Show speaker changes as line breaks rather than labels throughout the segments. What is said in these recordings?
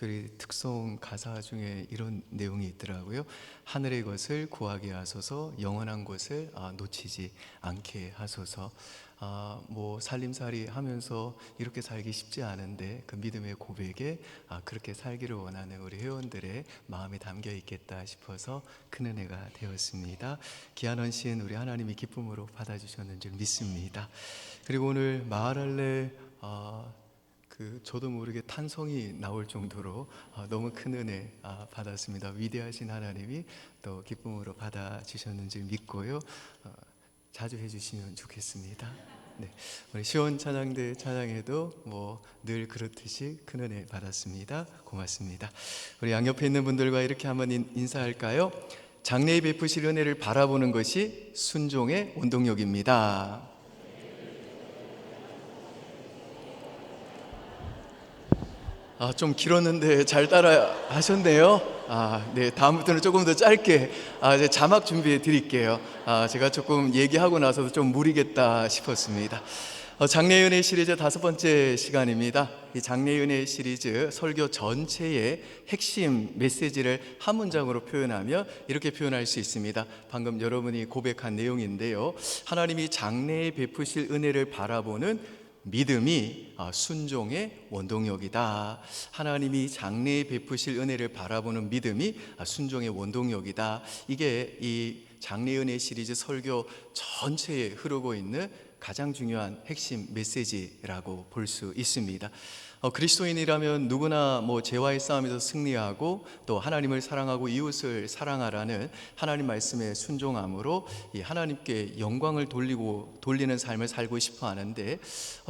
특별히 특송 가사 중에 이런 내용이 있더라고요. 하늘의 것을 구하게 하소서, 영원한 것을 놓치지 않게 하소서. 뭐 살림살이 하면서 이렇게 살기 쉽지 않은데 그 믿음의 고백에 그렇게 살기를 원하는 우리 회원들의 마음이 담겨 있겠다 싶어서 큰 은혜가 되었습니다. 귀한 시인 우리 하나님이 기쁨으로 받아주셨는 줄 믿습니다. 그리고 오늘 마할할례 저도 모르게 탄성이 나올 정도로 너무 큰 은혜 받았습니다. 위대하신 하나님이 또 기쁨으로 받아주셨는지 믿고요. 자주 해주시면 좋겠습니다. 네, 우리 시온 찬양대 찬양에도 뭐 늘 그렇듯이 큰 은혜 받았습니다. 고맙습니다. 우리 양옆에 있는 분들과 이렇게 한번 인사할까요? 장래에 베푸실 은혜를 바라보는 것이 순종의 원동력입니다. 좀 길었는데 잘 따라 하셨네요. 네, 다음부터는 조금 더 짧게 이제 자막 준비해 드릴게요. 제가 조금 얘기하고 나서도 좀 무리겠다 싶었습니다. 장래의 은혜 시리즈 5번째 시간입니다. 이 장래의 은혜 시리즈 설교 전체의 핵심 메시지를 한 문장으로 표현하며 이렇게 표현할 수 있습니다. 방금 여러분이 고백한 내용인데요, 하나님이 장래에 베푸실 은혜를 바라보는 믿음이 순종의 원동력이다. 하나님이 장래에 베푸실 은혜를 바라보는 믿음이 순종의 원동력이다. 이게 이 장래의 은혜 시리즈 설교 전체에 흐르고 있는 가장 중요한 핵심 메시지라고 볼 수 있습니다. 그리스도인이라면 누구나 뭐 죄와의 싸움에서 승리하고 또 하나님을 사랑하고 이웃을 사랑하라는 하나님 말씀에 순종함으로 이 하나님께 영광을 돌리는 삶을 살고 싶어 하는데,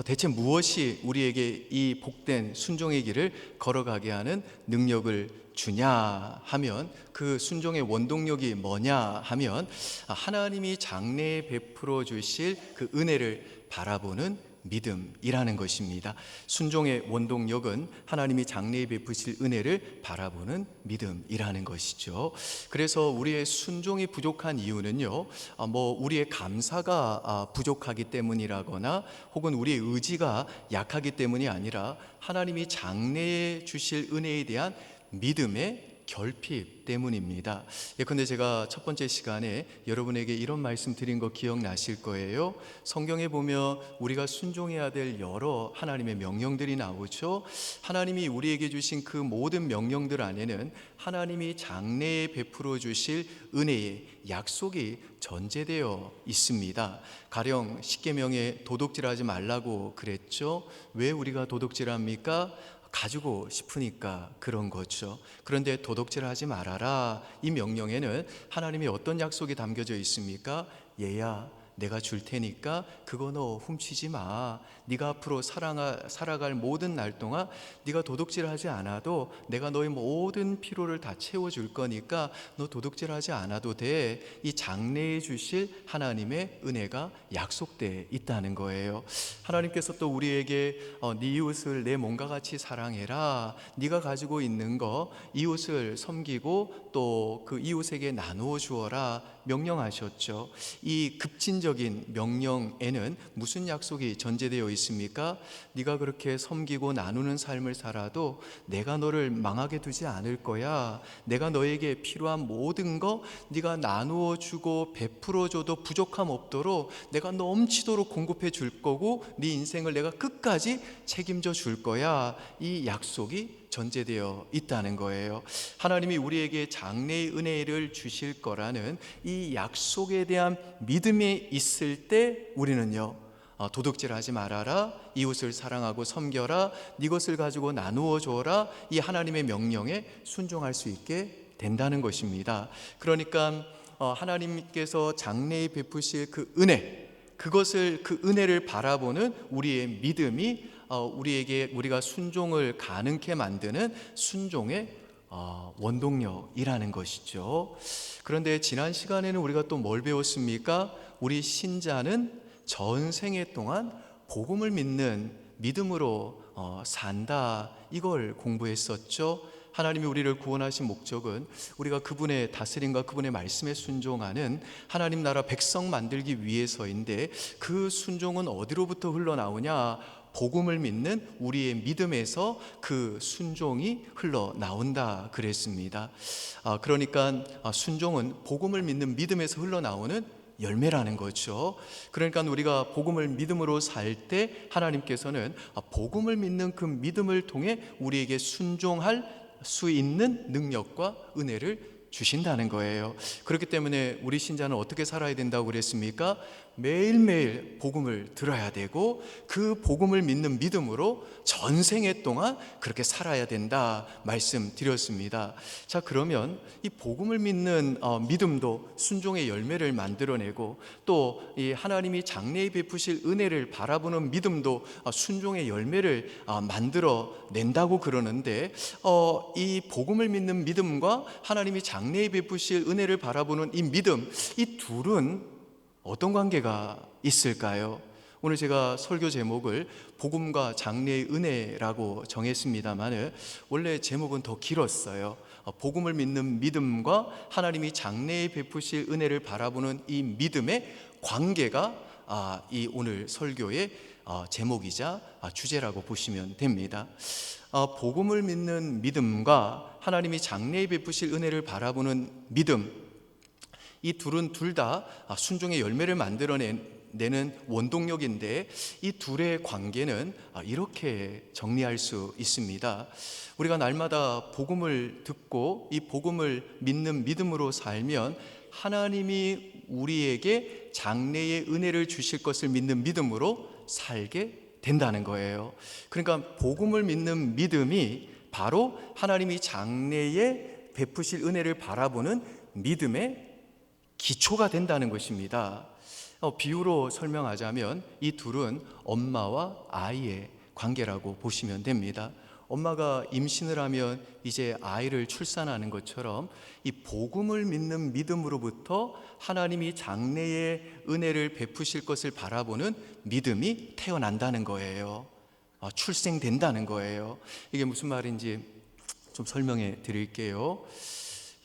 대체 무엇이 우리에게 이 복된 순종의 길을 걸어가게 하는 능력을 주냐 하면, 그 순종의 원동력이 뭐냐 하면 하나님이 장래에 베풀어 주실 그 은혜를 바라보는 믿음이라는 것입니다. 순종의 원동력은 하나님이 장래에 베푸실 은혜를 바라보는 믿음이라는 것이죠. 그래서 우리의 순종이 부족한 이유는요, 우리의 감사가 부족하기 때문이라거나 혹은 우리의 의지가 약하기 때문이 아니라 하나님이 장래에 주실 은혜에 대한 믿음의 결핍 때문입니다. 예컨대 제가 첫 번째 시간에 여러분에게 이런 말씀 드린 거 기억나실 거예요. 성경에 보면 우리가 순종해야 될 여러 하나님의 명령들이 나오죠. 하나님이 우리에게 주신 그 모든 명령들 안에는 하나님이 장래에 베풀어 주실 은혜의 약속이 전제되어 있습니다. 가령 십계명에 도둑질하지 말라고 그랬죠. 왜 우리가 도둑질합니까? 가지고 싶으니까 그런 거죠. 그런데 도둑질하지 말아라, 이 명령에는 하나님의 어떤 약속이 담겨져 있습니까? 얘야, 내가 줄 테니까 그거 너 훔치지 마. 네가 앞으로 살아갈 모든 날 동안 네가 도둑질하지 않아도 내가 너의 모든 필요를 다 채워줄 거니까 너 도둑질하지 않아도 돼. 이 장래에 주실 하나님의 은혜가 약속돼 있다는 거예요. 하나님께서 또 우리에게 네 이웃을 내 몸과 같이 사랑해라. 네가 가지고 있는 거 이웃을 섬기고 또 그 이웃에게 나누어 주어라 명령하셨죠. 이 급진적인 명령에는 무슨 약속이 전제되어 있습니까? 네가 그렇게 섬기고 나누는 삶을 살아도 내가 너를 망하게 두지 않을 거야. 내가 너에게 필요한 모든 거 네가 나누어 주고 베풀어 줘도 부족함 없도록 내가 넘치도록 공급해 줄 거고, 네 인생을 내가 끝까지 책임져 줄 거야. 이 약속이 전제되어 있다는 거예요. 하나님이 우리에게 장래의 은혜를 주실 거라는 이 약속에 대한 믿음이 있을 때 우리는요, 도둑질하지 말아라, 이웃을 사랑하고 섬겨라, 네 것을 가지고 나누어 줘라, 이 하나님의 명령에 순종할 수 있게 된다는 것입니다. 그러니까 하나님께서 장래에 베푸실 그 은혜, 그 은혜를 바라보는 우리의 믿음이 우리가 순종을 가능케 만드는 순종의 원동력이라는 것이죠. 그런데 지난 시간에는 우리가 또 뭘 배웠습니까? 우리 신자는 전생애 동안 복음을 믿는 믿음으로 산다, 이걸 공부했었죠. 하나님이 우리를 구원하신 목적은 우리가 그분의 다스림과 그분의 말씀에 순종하는 하나님 나라 백성 만들기 위해서인데, 그 순종은 어디로부터 흘러나오냐? 복음을 믿는 우리의 믿음에서 그 순종이 흘러나온다 그랬습니다. 그러니까 순종은 복음을 믿는 믿음에서 흘러나오는 열매라는 거죠. 그러니까 우리가 복음을 믿음으로 살 때 하나님께서는 복음을 믿는 그 믿음을 통해 우리에게 순종할 수 있는 능력과 은혜를 주신다는 거예요. 그렇기 때문에 우리 신자는 어떻게 살아야 된다고 그랬습니까? 매일매일 복음을 들어야 되고 그 복음을 믿는 믿음으로 전생애 동안 그렇게 살아야 된다 말씀드렸습니다. 자, 그러면 이 복음을 믿는 믿음도 순종의 열매를 만들어내고 또 이 하나님이 장래에 베푸실 은혜를 바라보는 믿음도 순종의 열매를 만들어낸다고 그러는데 이 복음을 믿는 믿음과 하나님이 장래에 베푸실 은혜를 바라보는 이 믿음, 이 둘은 어떤 관계가 있을까요? 오늘 제가 설교 제목을 복음과 장래의 은혜라고 정했습니다만 원래 제목은 더 길었어요. 복음을 믿는 믿음과 하나님이 장래에 베푸실 은혜를 바라보는 이 믿음의 관계가 이 오늘 설교의 제목이자 주제라고 보시면 됩니다. 복음을 믿는 믿음과 하나님이 장래에 베푸실 은혜를 바라보는 믿음, 이 둘은 둘 다 순종의 열매를 만들어내는 원동력인데 이 둘의 관계는 이렇게 정리할 수 있습니다. 우리가 날마다 복음을 듣고 이 복음을 믿는 믿음으로 살면 하나님이 우리에게 장래의 은혜를 주실 것을 믿는 믿음으로 살게 된다는 거예요. 그러니까 복음을 믿는 믿음이 바로 하나님이 장래에 베푸실 은혜를 바라보는 믿음의 기초가 된다는 것입니다. 비유로 설명하자면 이 둘은 엄마와 아이의 관계라고 보시면 됩니다. 엄마가 임신을 하면 이제 아이를 출산하는 것처럼 이 복음을 믿는 믿음으로부터 하나님이 장래의 은혜를 베푸실 것을 바라보는 믿음이 태어난다는 거예요. 출생된다는 거예요. 이게 무슨 말인지 좀 설명해 드릴게요.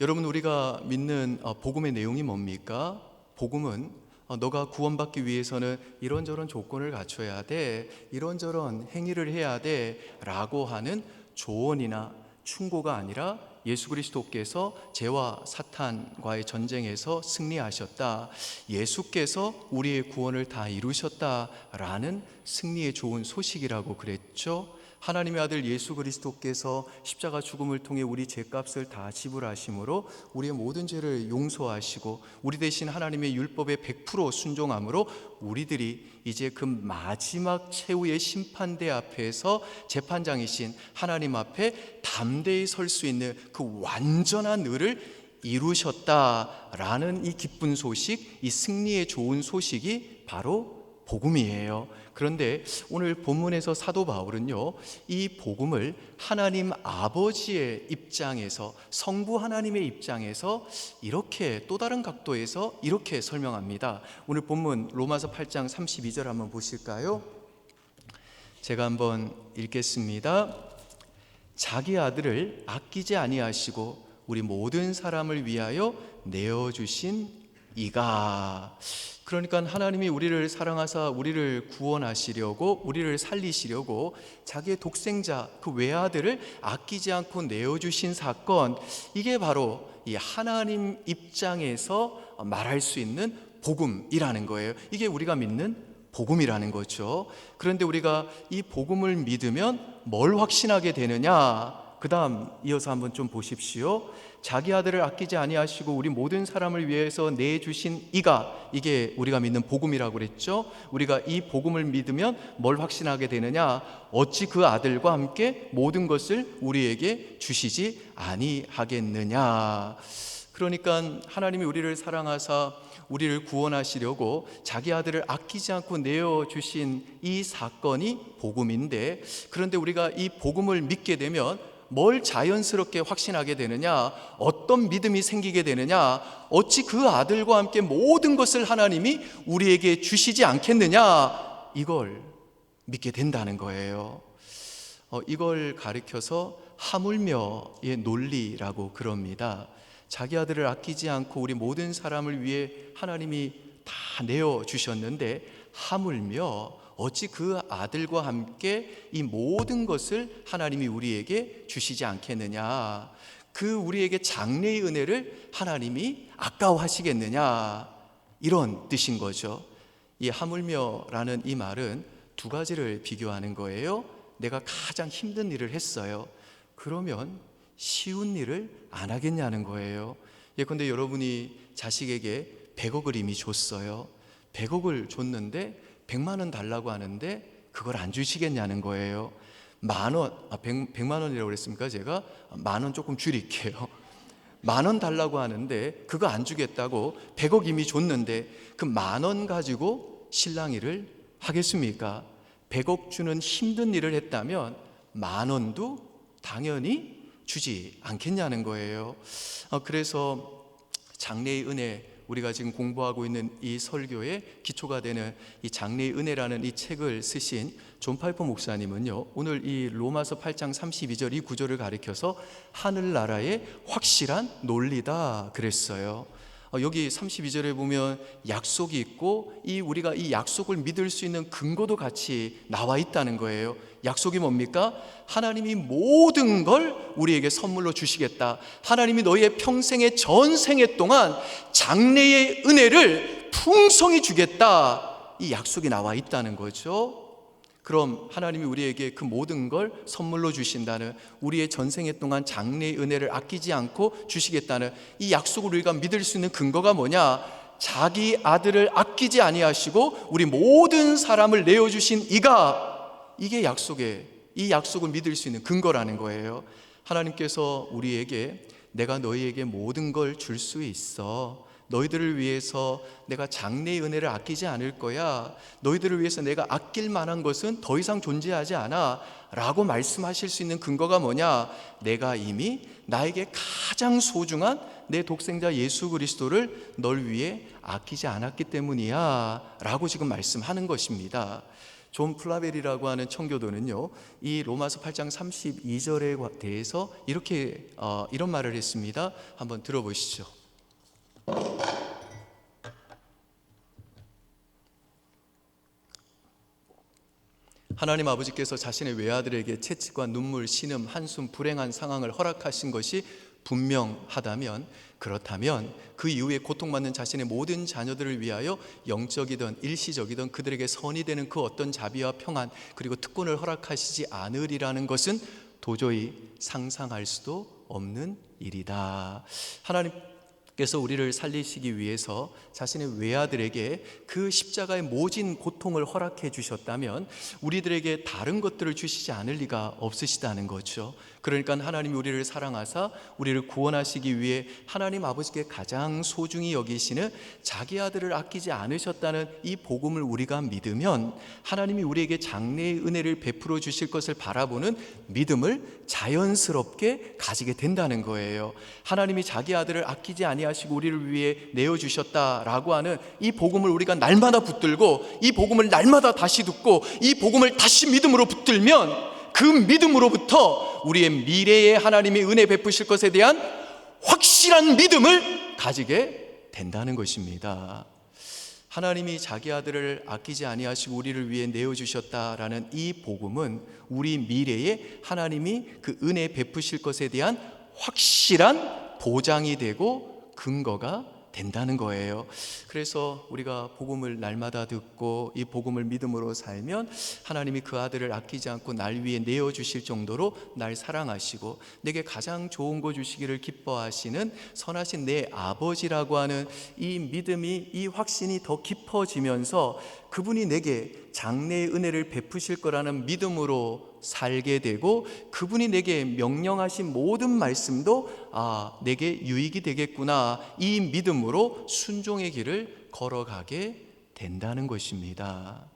여러분, 우리가 믿는 복음의 내용이 뭡니까? 복음은 너가 구원받기 위해서는 이런저런 조건을 갖춰야 돼, 이런저런 행위를 해야 돼 라고 하는 조언이나 충고가 아니라 예수 그리스도께서 죄와 사탄과의 전쟁에서 승리하셨다, 예수께서 우리의 구원을 다 이루셨다라는 승리의 좋은 소식이라고 그랬죠. 하나님의 아들 예수 그리스도께서 십자가 죽음을 통해 우리 죄값을 다 지불하심으로 우리의 모든 죄를 용서하시고 우리 대신 하나님의 율법에 100% 순종함으로 우리들이 이제 그 마지막 최후의 심판대 앞에서 재판장이신 하나님 앞에 담대히 설 수 있는 그 완전한 의를 이루셨다라는 이 기쁜 소식, 이 승리의 좋은 소식이 바로 복음이에요. 그런데 오늘 본문에서 사도 바울은요, 이 복음을 하나님 아버지의 입장에서, 성부 하나님의 입장에서 이렇게 또 다른 각도에서 이렇게 설명합니다. 오늘 본문 로마서 8장 32절 한번 보실까요? 제가 한번 읽겠습니다. 자기 아들을 아끼지 아니하시고 우리 모든 사람을 위하여 내어주신 이가, 그러니까 하나님이 우리를 사랑하사 우리를 구원하시려고, 우리를 살리시려고 자기의 독생자 그 외아들을 아끼지 않고 내어주신 사건, 이게 바로 이 하나님 입장에서 말할 수 있는 복음이라는 거예요. 이게 우리가 믿는 복음이라는 거죠. 그런데 우리가 이 복음을 믿으면 뭘 확신하게 되느냐? 그 다음 이어서 한번 좀 보십시오. 자기 아들을 아끼지 아니하시고 우리 모든 사람을 위해서 내주신 이가, 이게 우리가 믿는 복음이라고 그랬죠. 우리가 이 복음을 믿으면 뭘 확신하게 되느냐? 어찌 그 아들과 함께 모든 것을 우리에게 주시지 아니하겠느냐? 그러니까 하나님이 우리를 사랑하사 우리를 구원하시려고 자기 아들을 아끼지 않고 내어주신 이 사건이 복음인데, 그런데 우리가 이 복음을 믿게 되면 뭘 자연스럽게 확신하게 되느냐? 어떤 믿음이 생기게 되느냐? 어찌 그 아들과 함께 모든 것을 하나님이 우리에게 주시지 않겠느냐? 이걸 믿게 된다는 거예요. 이걸 가리켜서 하물며의 논리라고 그럽니다. 자기 아들을 아끼지 않고 우리 모든 사람을 위해 하나님이 다 내어주셨는데 하물며 어찌 그 아들과 함께 이 모든 것을 하나님이 우리에게 주시지 않겠느냐? 그 우리에게 장래의 은혜를 하나님이 아까워하시겠느냐? 이런 뜻인 거죠. 이 하물며라는 이 말은 두 가지를 비교하는 거예요. 내가 가장 힘든 일을 했어요. 그러면 쉬운 일을 안 하겠냐는 거예요. 예컨대 여러분이 자식에게 100억을 이미 줬어요. 100억을 줬는데 100만 원 달라고 하는데 그걸 안 주시겠냐는 거예요. 100만 원이라고 그랬습니까? 제가 만 원 조금 줄일게요. 10,000원 달라고 하는데 그거 안 주겠다고 100억 이미 줬는데 그 10,000원 가지고 실랑이를 하겠습니까? 100억 주는 힘든 일을 했다면 10,000원도 당연히 주지 않겠냐는 거예요. 그래서 장래의 은혜, 우리가 지금 공부하고 있는 이 설교의 기초가 되는 이 장래의 은혜라는 이 책을 쓰신 존 파이퍼 목사님은요, 오늘 이 로마서 8장 32절 이 구절을 가리켜서 하늘나라의 확실한 논리다 그랬어요. 여기 32절에 보면 약속이 있고 우리가 이 약속을 믿을 수 있는 근거도 같이 나와 있다는 거예요. 약속이 뭡니까? 하나님이 모든 걸 우리에게 선물로 주시겠다. 하나님이 너희의 평생의 전생애 동안 장래의 은혜를 풍성히 주겠다. 이 약속이 나와 있다는 거죠. 그럼 하나님이 우리에게 그 모든 걸 선물로 주신다는, 우리의 전생애 동안 장래의 은혜를 아끼지 않고 주시겠다는 이 약속을 우리가 믿을 수 있는 근거가 뭐냐? 자기 아들을 아끼지 아니하시고 우리 모든 사람을 내어주신 이게 이 약속을 믿을 수 있는 근거라는 거예요. 하나님께서 우리에게 내가 너희에게 모든 걸 줄 수 있어, 너희들을 위해서 내가 장래의 은혜를 아끼지 않을 거야, 너희들을 위해서 내가 아낄 만한 것은 더 이상 존재하지 않아 라고 말씀하실 수 있는 근거가 뭐냐? 내가 이미 나에게 가장 소중한 내 독생자 예수 그리스도를 널 위해 아끼지 않았기 때문이야 라고 지금 말씀하는 것입니다. 존 플라벨이라고 하는 청교도는요, 이 로마서 8장 32절에 대해서 이런 말을 했습니다. 한번 들어보시죠. 하나님 아버지께서 자신의 외아들에게 채찍과 눈물, 신음, 한숨, 불행한 상황을 허락하신 것이 분명하다면, 그렇다면 그 이후에 고통받는 자신의 모든 자녀들을 위하여 영적이든 일시적이든 그들에게 선이 되는 그 어떤 자비와 평안 그리고 특권을 허락하시지 않으리라는 것은 도저히 상상할 수도 없는 일이다. 하나님께서 우리를 살리시기 위해서 자신의 외아들에게 그 십자가의 모진 고통을 허락해 주셨다면 우리들에게 다른 것들을 주시지 않을 리가 없으시다는 거죠. 그러니까 하나님이 우리를 사랑하사 우리를 구원하시기 위해 하나님 아버지께 가장 소중히 여기시는 자기 아들을 아끼지 않으셨다는 이 복음을 우리가 믿으면 하나님이 우리에게 장래의 은혜를 베풀어 주실 것을 바라보는 믿음을 자연스럽게 가지게 된다는 거예요. 하나님이 자기 아들을 아끼지 아니하시고 우리를 위해 내어주셨다라고 하는 이 복음을 우리가 날마다 붙들고 이 복음을 날마다 다시 듣고 이 복음을 다시 믿음으로 붙들면 그 믿음으로부터 우리의 미래에 하나님이 은혜 베푸실 것에 대한 확실한 믿음을 가지게 된다는 것입니다. 하나님이 자기 아들을 아끼지 아니하시고 우리를 위해 내어주셨다라는 이 복음은 우리 미래에 하나님이 그 은혜 베푸실 것에 대한 확실한 보장이 되고 근거가 된다는 거예요. 그래서 우리가 복음을 날마다 듣고 이 복음을 믿음으로 살면 하나님이 그 아들을 아끼지 않고 날 위해 내어주실 정도로 날 사랑하시고 내게 가장 좋은 거 주시기를 기뻐하시는 선하신 내 아버지라고 하는 이 믿음이, 이 확신이 더 깊어지면서 그분이 내게 장래의 은혜를 베푸실 거라는 믿음으로 살게 되고 그분이 내게 명령하신 모든 말씀도 내게 유익이 되겠구나, 이 믿음으로 순종의 길을 걸어가게 된다는 것입니다.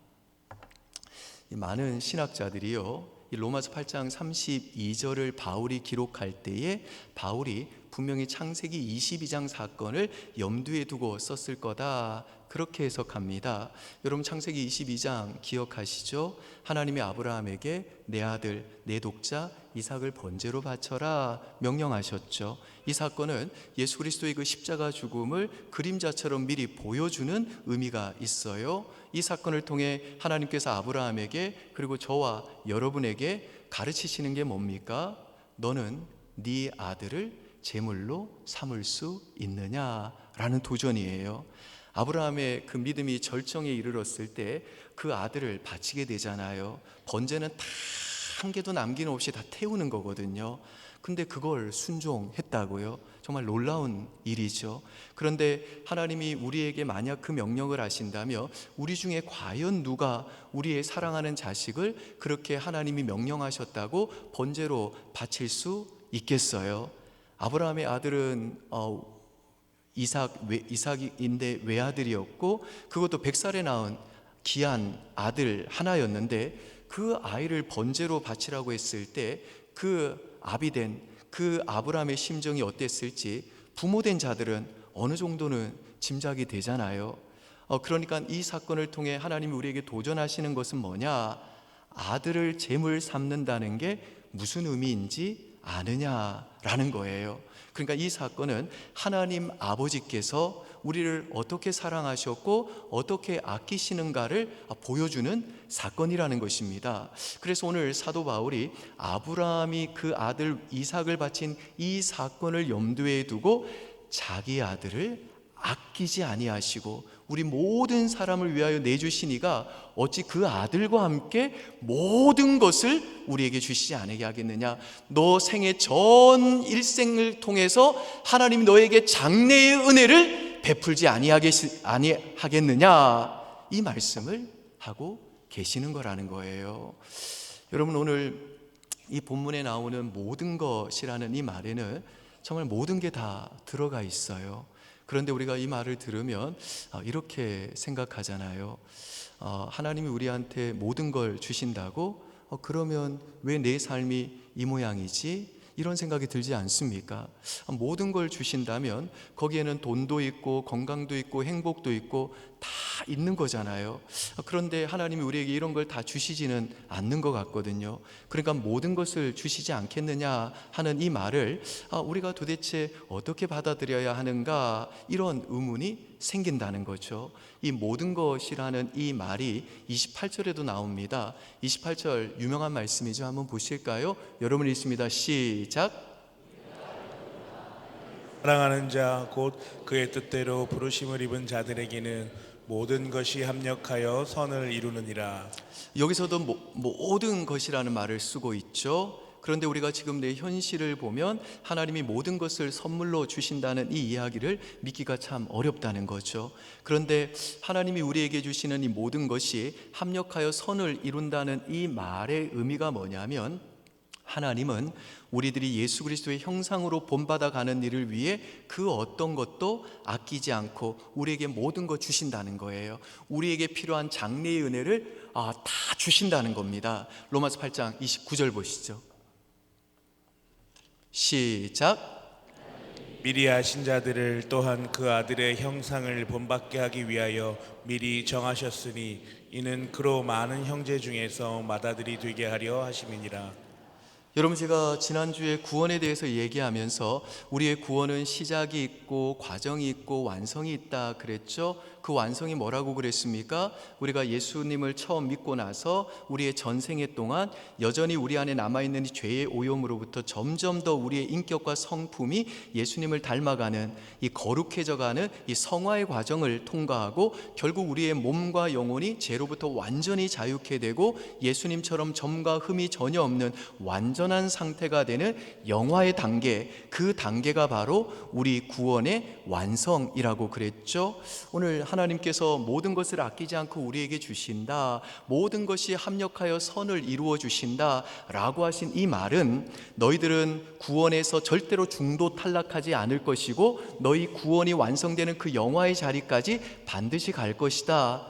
많은 신학자들이요, 이 로마서 8장 32절을 바울이 기록할 때에 바울이 분명히 창세기 22장 사건을 염두에 두고 썼을 거다, 그렇게 해석합니다. 여러분, 창세기 22장 기억하시죠? 하나님이 아브라함에게 내 아들, 내 독자 이삭을 번제로 바쳐라 명령하셨죠. 이 사건은 예수 그리스도의 그 십자가 죽음을 그림자처럼 미리 보여주는 의미가 있어요. 이 사건을 통해 하나님께서 아브라함에게, 그리고 저와 여러분에게 가르치시는 게 뭡니까? 너는 네 아들을 제물로 삼을 수 있느냐라는 도전이에요. 아브라함의 그 믿음이 절정에 이르렀을 때 그 아들을 바치게 되잖아요. 번제는 다 한 개도 남김없이 다 태우는 거거든요. 근데 그걸 순종했다고요? 정말 놀라운 일이죠. 그런데 하나님이 우리에게 만약 그 명령을 하신다면 우리 중에 과연 누가 우리의 사랑하는 자식을 그렇게 하나님이 명령하셨다고 번제로 바칠 수 있겠어요? 아브라함의 아들은 이삭인데 외아들이었고, 그것도 100살에 낳은 귀한 아들 하나였는데, 그 아이를 번제로 바치라고 했을 때 그 아비된 그 아브라함의 심정이 어땠을지 부모된 자들은 어느 정도는 짐작이 되잖아요. 그러니까 이 사건을 통해 하나님이 우리에게 도전하시는 것은 뭐냐? 아들을 제물 삼는다는 게 무슨 의미인지 아느냐라는 거예요. 그러니까 이 사건은 하나님 아버지께서 우리를 어떻게 사랑하셨고 어떻게 아끼시는가를 보여주는 사건이라는 것입니다. 그래서 오늘 사도 바울이 아브라함이 그 아들 이삭을 바친 이 사건을 염두에 두고 자기 아들을 아끼지 아니하시고 우리 모든 사람을 위하여 내주시니가 어찌 그 아들과 함께 모든 것을 우리에게 주시지 않게 하겠느냐? 너 생애 전 일생을 통해서 하나님이 너에게 장래의 은혜를 베풀지 아니하겠느냐? 이 말씀을 하고 계시는 거라는 거예요. 여러분, 오늘 이 본문에 나오는 모든 것이라는 이 말에는 정말 모든 게 다 들어가 있어요. 그런데 우리가 이 말을 들으면 이렇게 생각하잖아요. 하나님이 우리한테 모든 걸 주신다고? 그러면 왜 내 삶이 이 모양이지? 이런 생각이 들지 않습니까? 모든 걸 주신다면 거기에는 돈도 있고 건강도 있고 행복도 있고 다 있는 거잖아요. 그런데 하나님이 우리에게 이런 걸 다 주시지는 않는 것 같거든요. 그러니까 모든 것을 주시지 않겠느냐 하는 이 말을 우리가 도대체 어떻게 받아들여야 하는가, 이런 의문이 생긴다는 거죠. 이 모든 것이라는 이 말이 28절에도 나옵니다. 28절 유명한 말씀이죠. 한번 보실까요? 여러분 읽습니다. 시작.
사랑하는 자 곧 그의 뜻대로 부르심을 입은 자들에게는 모든 것이 합력하여 선을 이루느니라.
여기서도 모든 것이라는 말을 쓰고 있죠. 그런데 우리가 지금 내 현실을 보면 하나님이 모든 것을 선물로 주신다는 이 이야기를 믿기가 참 어렵다는 거죠. 그런데 하나님이 우리에게 주시는 이 모든 것이 합력하여 선을 이룬다는 이 말의 의미가 뭐냐면, 하나님은 우리들이 예수 그리스도의 형상으로 본받아 가는 일을 위해 그 어떤 것도 아끼지 않고 우리에게 모든 것 주신다는 거예요. 우리에게 필요한 장래의 은혜를 다 주신다는 겁니다. 로마서 8장 29절 보시죠. 시작.
미리 아신 자들을 또한 그 아들의 형상을 본받게 하기 위하여 미리 정하셨으니 이는 그로 많은 형제 중에서 맏아들이 되게 하려 하심이니라.
여러분, 제가 지난주에 구원에 대해서 얘기하면서 우리의 구원은 시작이 있고 과정이 있고 완성이 있다 그랬죠. 그 완성이 뭐라고 그랬습니까? 우리가 예수님을 처음 믿고 나서 우리의 전생애 동안 여전히 우리 안에 남아있는 이 죄의 오염으로부터 점점 더 우리의 인격과 성품이 예수님을 닮아가는, 이 거룩해져가는 이 성화의 과정을 통과하고 결국 우리의 몸과 영혼이 죄로부터 완전히 자유케 되고 예수님처럼 점과 흠이 전혀 없는 완전한 상태가 되는 영화의 단계, 그 단계가 바로 우리 구원의 완성이라고 그랬죠. 오늘 하나님께서 모든 것을 아끼지 않고 우리에게 주신다, 모든 것이 합력하여 선을 이루어 주신다 라고 하신 이 말은 너희들은 구원에서 절대로 중도 탈락하지 않을 것이고 너희 구원이 완성되는 그 영화의 자리까지 반드시 갈 것이다,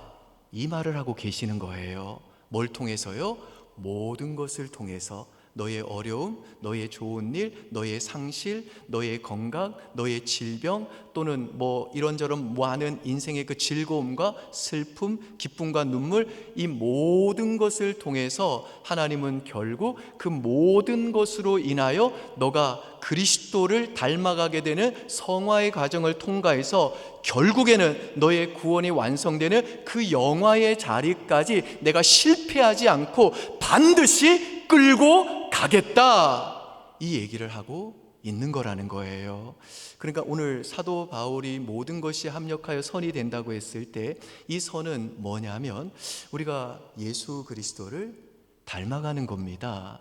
이 말을 하고 계시는 거예요. 뭘 통해서요? 모든 것을 통해서, 너의 어려움, 너의 좋은 일, 너의 상실, 너의 건강, 너의 질병, 또는 이런저런 많은 인생의 그 즐거움과 슬픔, 기쁨과 눈물, 이 모든 것을 통해서 하나님은 결국 그 모든 것으로 인하여 너가 그리스도를 닮아가게 되는 성화의 과정을 통과해서 결국에는 너의 구원이 완성되는 그 영화의 자리까지 내가 실패하지 않고 반드시 끌고 가겠다, 이 얘기를 하고 있는 거라는 거예요. 그러니까 오늘 사도 바울이 모든 것이 합력하여 선이 된다고 했을 때 이 선은 뭐냐면 우리가 예수 그리스도를 닮아가는 겁니다.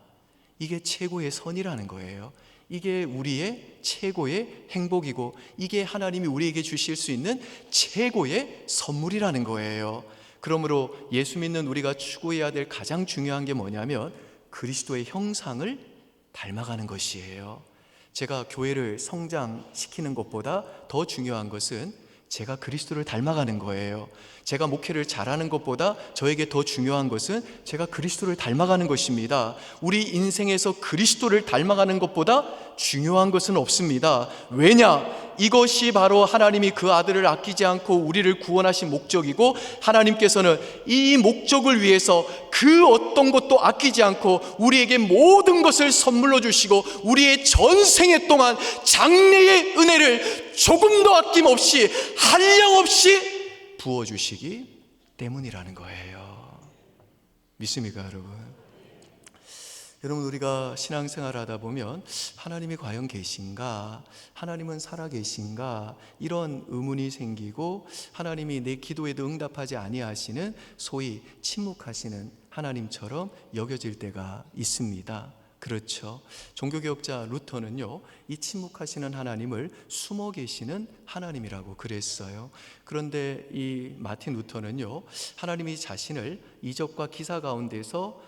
이게 최고의 선이라는 거예요. 이게 우리의 최고의 행복이고 이게 하나님이 우리에게 주실 수 있는 최고의 선물이라는 거예요. 그러므로 예수 믿는 우리가 추구해야 될 가장 중요한 게 뭐냐면 그리스도의 형상을 닮아가는 것이에요. 제가 교회를 성장시키는 것보다 더 중요한 것은 제가 그리스도를 닮아가는 거예요. 제가 목회를 잘하는 것보다 저에게 더 중요한 것은 제가 그리스도를 닮아가는 것입니다. 우리 인생에서 그리스도를 닮아가는 것보다 중요한 것은 없습니다. 왜냐? 이것이 바로 하나님이 그 아들을 아끼지 않고 우리를 구원하신 목적이고 하나님께서는 이 목적을 위해서 그 어떤 것도 아끼지 않고 우리에게 모든 것을 선물로 주시고 우리의 전생애 동안 장래의 은혜를 조금도 아낌없이 한량없이 부어주시기 때문이라는 거예요. 믿습니까, 여러분? 여러분, 우리가 신앙생활 하다 보면 하나님이 과연 계신가? 하나님은 살아계신가? 이런 의문이 생기고 하나님이 내 기도에도 응답하지 아니하시는 소위 침묵하시는 하나님처럼 여겨질 때가 있습니다. 그렇죠. 종교개혁자 루터는요, 이 침묵하시는 하나님을 숨어 계시는 하나님이라고 그랬어요. 그런데 이 마틴 루터는요, 하나님이 자신을 이적과 기사 가운데서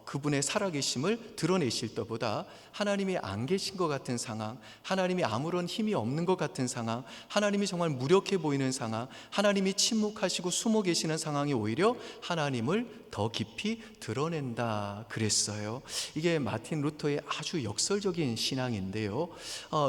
그분의 살아계심을 드러내실 때보다 하나님이 안 계신 것 같은 상황, 하나님이 아무런 힘이 없는 것 같은 상황, 하나님이 정말 무력해 보이는 상황, 하나님이 침묵하시고 숨어 계시는 상황이 오히려 하나님을 더 깊이 드러낸다 그랬어요. 이게 마틴 루터의 아주 역설적인 신앙인데요.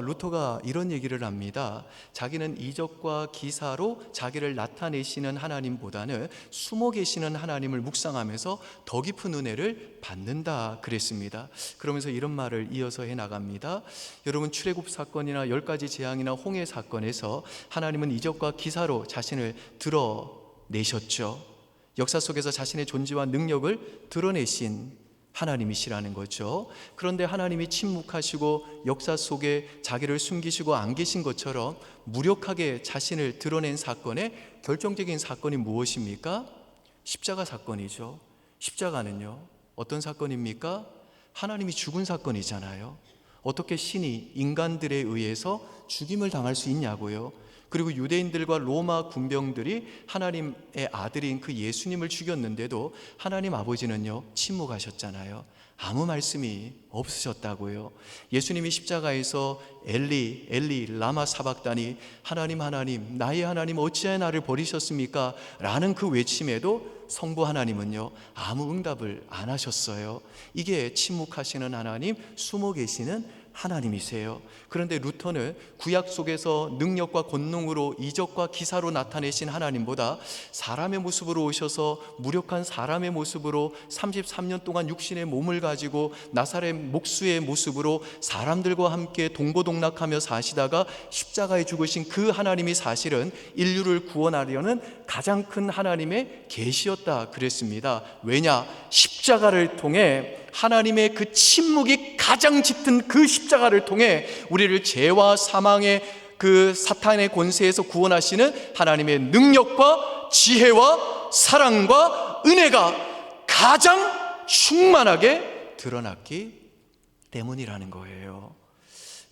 루터가 이런 얘기를 합니다. 자기는 이적과 기사로 자기를 나타내시는 하나님보다는 숨어 계시는 하나님을 묵상하면서 더 깊은 은혜를 받는다 그랬습니다. 그러면서 이런 말을 이어서 해나갑니다. 여러분, 출애굽 사건이나 10가지 재앙이나 홍해 사건에서 하나님은 이적과 기사로 자신을 드러내셨죠. 역사 속에서 자신의 존재와 능력을 드러내신 하나님이시라는 거죠. 그런데 하나님이 침묵하시고 역사 속에 자기를 숨기시고 안 계신 것처럼 무력하게 자신을 드러낸 사건의 결정적인 사건이 무엇입니까? 십자가 사건이죠. 십자가는요, 어떤 사건입니까? 하나님이 죽은 사건이잖아요. 어떻게 신이 인간들에 의해서 죽임을 당할 수 있냐고요. 그리고 유대인들과 로마 군병들이 하나님의 아들인 그 예수님을 죽였는데도 하나님 아버지는요, 침묵하셨잖아요. 아무 말씀이 없으셨다고요. 예수님이 십자가에서 엘리 엘리 라마 사박다니, 하나님 하나님 나의 하나님 어찌하여 나를 버리셨습니까? 라는 그 외침에도 성부 하나님은요, 아무 응답을 안 하셨어요. 이게 침묵하시는 하나님, 숨어 계시는 하나님이세요. 그런데 루터는 구약 속에서 능력과 권능으로 이적과 기사로 나타내신 하나님보다 사람의 모습으로 오셔서 무력한 사람의 모습으로 33년 동안 육신의 몸을 가지고 나사렛 목수의 모습으로 사람들과 함께 동고동락하며 사시다가 십자가에 죽으신 그 하나님이 사실은 인류를 구원하려는 가장 큰 하나님의 계시였다 그랬습니다. 왜냐? 십자가를 통해 하나님의 그 침묵이 가장 짙은 그 십자가를 통해 우리를 죄와 사망의 그 사탄의 권세에서 구원하시는 하나님의 능력과 지혜와 사랑과 은혜가 가장 충만하게 드러났기 때문이라는 거예요.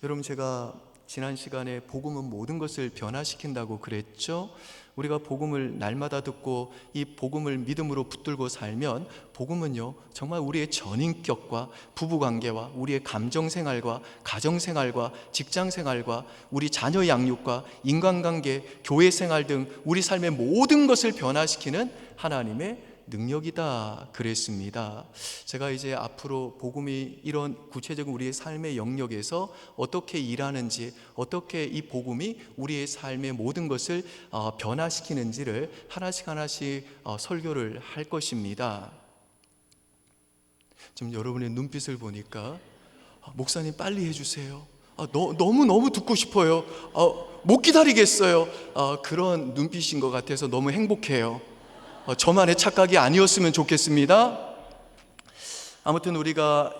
여러분, 제가 지난 시간에 복음은 모든 것을 변화시킨다고 그랬죠. 우리가 복음을 날마다 듣고 이 복음을 믿음으로 붙들고 살면 복음은요, 정말 우리의 전인격과 부부관계와 우리의 감정생활과 가정생활과 직장생활과 우리 자녀 양육과 인간관계, 교회생활 등 우리 삶의 모든 것을 변화시키는 하나님의 능력이다 그랬습니다. 제가 이제 앞으로 복음이 이런 구체적인 우리의 삶의 영역에서 어떻게 일하는지, 어떻게 이 복음이 우리의 삶의 모든 것을 변화시키는지를 하나씩 하나씩 설교를 할 것입니다. 지금 여러분의 눈빛을 보니까 목사님 빨리 해주세요. 너무 듣고 싶어요. 못 기다리겠어요. 그런 눈빛인 것 같아서 너무 행복해요. 저만의 착각이 아니었으면 좋겠습니다. 아무튼 우리가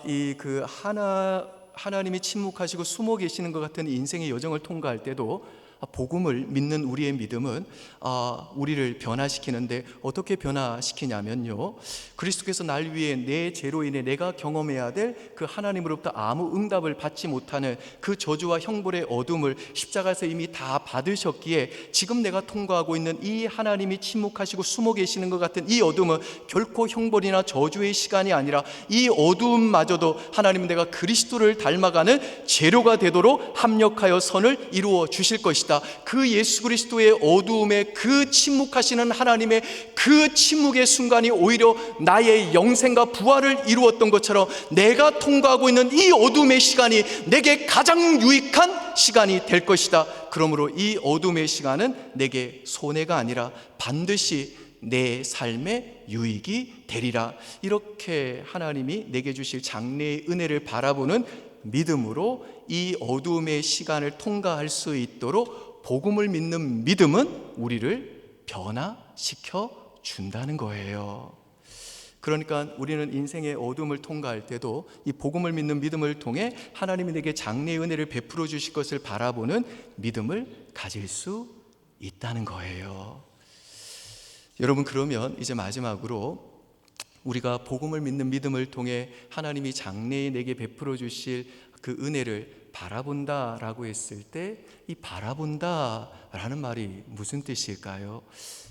하나님이 침묵하시고 숨어 계시는 것 같은 인생의 여정을 통과할 때도 복음을 믿는 우리의 믿음은 우리를 변화시키는데, 어떻게 변화시키냐면요, 그리스도께서 날 위해 내 죄로 인해 내가 경험해야 될 그 하나님으로부터 아무 응답을 받지 못하는 그 저주와 형벌의 어둠을 십자가에서 이미 다 받으셨기에, 지금 내가 통과하고 있는 이 하나님이 침묵하시고 숨어 계시는 것 같은 이 어둠은 결코 형벌이나 저주의 시간이 아니라, 이 어둠마저도 하나님은 내가 그리스도를 닮아가는 재료가 되도록 합력하여 선을 이루어 주실 것이다. 그 예수 그리스도의 어두움에 그 침묵하시는 하나님의 그 침묵의 순간이 오히려 나의 영생과 부활을 이루었던 것처럼, 내가 통과하고 있는 이 어둠의 시간이 내게 가장 유익한 시간이 될 것이다. 그러므로 이 어둠의 시간은 내게 손해가 아니라 반드시 내 삶의 유익이 되리라. 이렇게 하나님이 내게 주실 장래의 은혜를 바라보는 믿음으로 이 어두움의 시간을 통과할 수 있도록 복음을 믿는 믿음은 우리를 변화시켜 준다는 거예요. 그러니까 우리는 인생의 어둠을 통과할 때도 이 복음을 믿는 믿음을 통해 하나님이 내게 장래의 은혜를 베풀어 주실 것을 바라보는 믿음을 가질 수 있다는 거예요. 여러분, 그러면 이제 마지막으로 우리가 복음을 믿는 믿음을 통해 하나님이 장래에 내게 베풀어 주실 그 은혜를 바라본다라고 했을 때, 이 바라본다라는 말이 무슨 뜻일까요?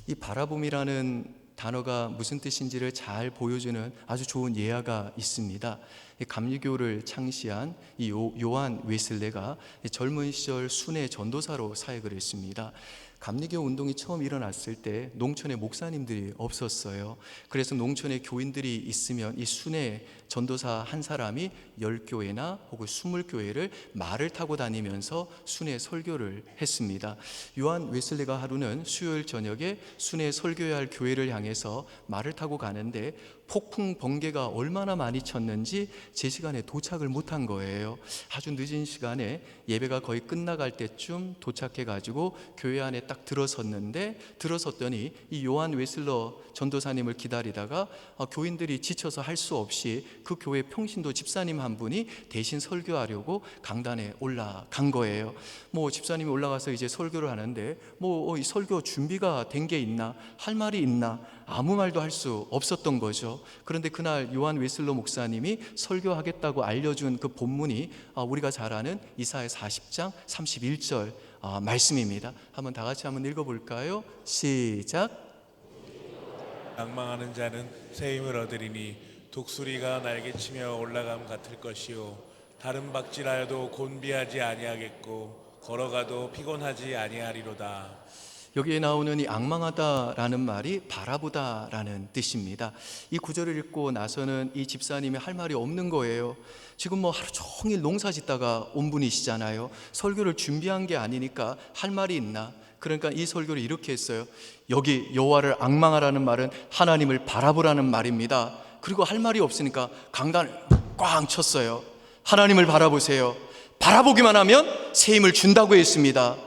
이 바라봄이라는 단어가 무슨 뜻인지를 잘 보여주는 아주 좋은 예화가 있습니다. 감리교를 창시한 이 요한 웨슬레가 젊은 시절 순회 전도사로 사역을 했습니다. 감리교 운동이 처음 일어났을 때 농촌에 목사님들이 없었어요. 그래서 농촌에 교인들이 있으면 이 순회 전도사 한 사람이 10교회나 혹은 20교회를 말을 타고 다니면서 순회 설교를 했습니다. 요한 웨슬레가 하루는 수요일 저녁에 순회 설교해야 할 교회를 향해서 말을 타고 가는데 폭풍 번개가 얼마나 많이 쳤는지 제 시간에 도착을 못한 거예요. 아주 늦은 시간에 예배가 거의 끝나갈 때쯤 도착해가지고 교회 안에 딱 들어섰더니 이 요한 웨슬러 전도사님을 기다리다가 교인들이 지쳐서 할 수 없이 그 교회 평신도 집사님 한 분이 대신 설교하려고 강단에 올라간 거예요. 집사님이 올라가서 이제 설교를 하는데 이 설교 준비가 된 게 있나, 할 말이 있나, 아무 말도 할 수 없었던 거죠. 그런데 그날 요한 웨슬러 목사님이 설교하겠다고 알려준 그 본문이 우리가 잘 아는 이사야 40장 31절 말씀입니다. 한번 다 같이 한번 읽어볼까요? 시작.
낭망하는 자는 새 힘을 얻으리니 독수리가 날개치며 올라감 같을 것이요 다른 박질하여도 곤비하지 아니하겠고 걸어가도 피곤하지 아니하리로다.
여기에 나오는 이 앙망하다라는 말이 바라보다라는 뜻입니다. 이 구절을 읽고 나서는 이 집사님이 할 말이 없는 거예요. 지금 하루 종일 농사 짓다가 온 분이시잖아요. 설교를 준비한 게 아니니까 할 말이 있나? 그러니까 이 설교를 이렇게 했어요. 여기 여호와를 앙망하라는 말은 하나님을 바라보라는 말입니다. 그리고 할 말이 없으니까 강단을 꽝 쳤어요. 하나님을 바라보세요. 바라보기만 하면 새 힘을 준다고 했습니다.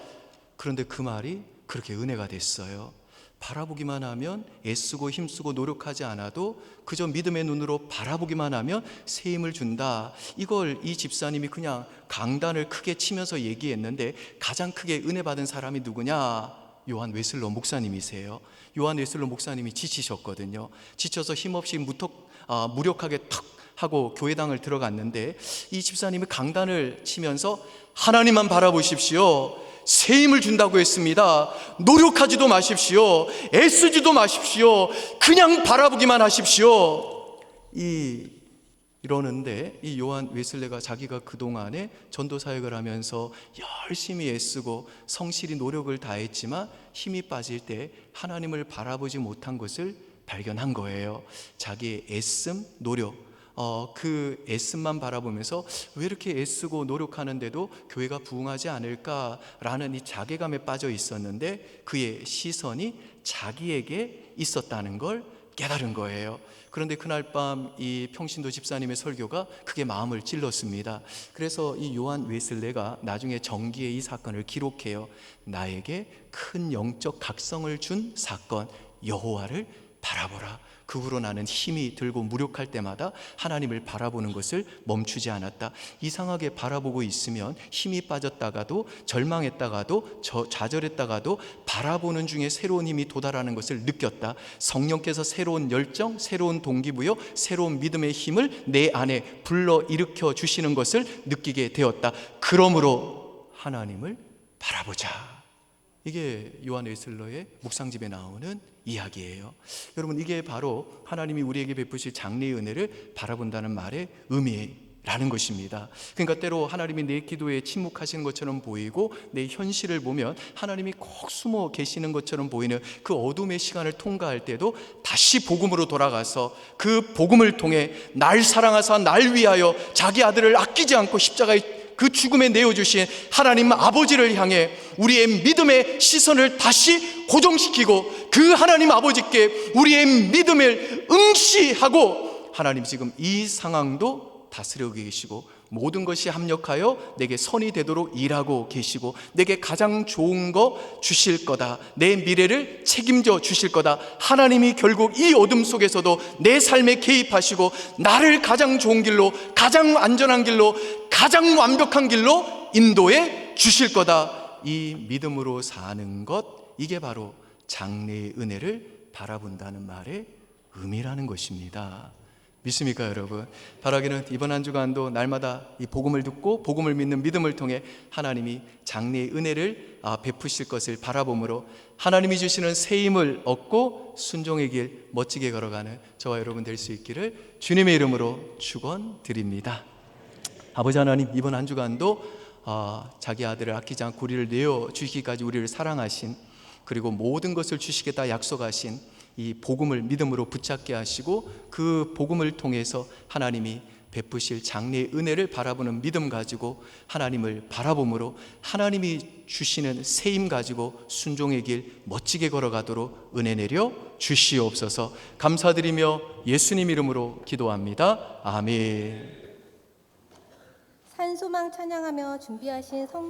그런데 그 말이 그렇게 은혜가 됐어요. 바라보기만 하면 애쓰고 힘쓰고 노력하지 않아도 그저 믿음의 눈으로 바라보기만 하면 새 힘을 준다. 이걸 이 집사님이 그냥 강단을 크게 치면서 얘기했는데, 가장 크게 은혜 받은 사람이 누구냐? 요한 웨슬러 목사님이세요. 요한 웨슬러 목사님이 지치셨거든요. 지쳐서 힘없이 무력하게 탁 하고 교회당을 들어갔는데, 이 집사님이 강단을 치면서 하나님만 바라보십시오. 새 힘을 준다고 했습니다. 노력하지도 마십시오. 애쓰지도 마십시오. 그냥 바라보기만 하십시오. 이러는데 이 요한 웨슬레가 자기가 그동안에 전도 사역을 하면서 열심히 애쓰고 성실히 노력을 다했지만 힘이 빠질 때 하나님을 바라보지 못한 것을 발견한 거예요. 자기의 애씀, 노력, 그 애씀만 바라보면서 왜 이렇게 애쓰고 노력하는데도 교회가 부흥하지 않을까라는 이 자괴감에 빠져 있었는데 그의 시선이 자기에게 있었다는 걸 깨달은 거예요. 그런데 그날 밤 이 평신도 집사님의 설교가 크게 마음을 찔렀습니다. 그래서 이 요한 웨슬레가 나중에 정기에 이 사건을 기록해요. 나에게 큰 영적 각성을 준 사건, 여호와를 바라보라. 그 후로 나는 힘이 들고 무력할 때마다 하나님을 바라보는 것을 멈추지 않았다. 이상하게 바라보고 있으면 힘이 빠졌다가도 절망했다가도 좌절했다가도 바라보는 중에 새로운 힘이 도달하는 것을 느꼈다. 성령께서 새로운 열정, 새로운 동기부여, 새로운 믿음의 힘을 내 안에 불러일으켜 주시는 것을 느끼게 되었다. 그러므로 하나님을 바라보자. 이게 요한 웨슬러의 묵상집에 나오는 이야기예요. 여러분, 이게 바로 하나님이 우리에게 베푸실 장래의 은혜를 바라본다는 말의 의미라는 것입니다. 그러니까 때로 하나님이 내 기도에 침묵하시는 것처럼 보이고 내 현실을 보면 하나님이 꼭 숨어 계시는 것처럼 보이는 그 어둠의 시간을 통과할 때도 다시 복음으로 돌아가서 그 복음을 통해 날 사랑하사 날 위하여 자기 아들을 아끼지 않고 십자가에 그 죽음에 내어주신 하나님 아버지를 향해 우리의 믿음의 시선을 다시 고정시키고 그 하나님 아버지께 우리의 믿음을 응시하고 하나님 지금 이 상황도 다스리고 계시고 모든 것이 합력하여 내게 선이 되도록 일하고 계시고 내게 가장 좋은 거 주실 거다. 내 미래를 책임져 주실 거다. 하나님이 결국 이 어둠 속에서도 내 삶에 개입하시고 나를 가장 좋은 길로, 가장 안전한 길로, 가장 완벽한 길로 인도해 주실 거다. 이 믿음으로 사는 것, 이게 바로 장래의 은혜를 바라본다는 말의 의미라는 것입니다. 믿습니까, 여러분? 바라기는 이번 한 주간도 날마다 이 복음을 듣고 복음을 믿는 믿음을 통해 하나님이 장래의 은혜를 베푸실 것을 바라봄으로 하나님이 주시는 새 힘을 얻고 순종의 길 멋지게 걸어가는 저와 여러분 될 수 있기를 주님의 이름으로 축원드립니다. 아버지 하나님, 이번 한 주간도 자기 아들을 아끼지 않고 우리를 내어주시기까지 우리를 사랑하신, 그리고 모든 것을 주시겠다 약속하신 이 복음을 믿음으로 붙잡게 하시고 그 복음을 통해서 하나님이 베푸실 장래의 은혜를 바라보는 믿음 가지고 하나님을 바라봄으로 하나님이 주시는 새 힘 가지고 순종의 길 멋지게 걸어가도록 은혜 내려 주시옵소서. 감사드리며 예수님 이름으로 기도합니다. 아멘.
산소망 찬양하며 준비하신 성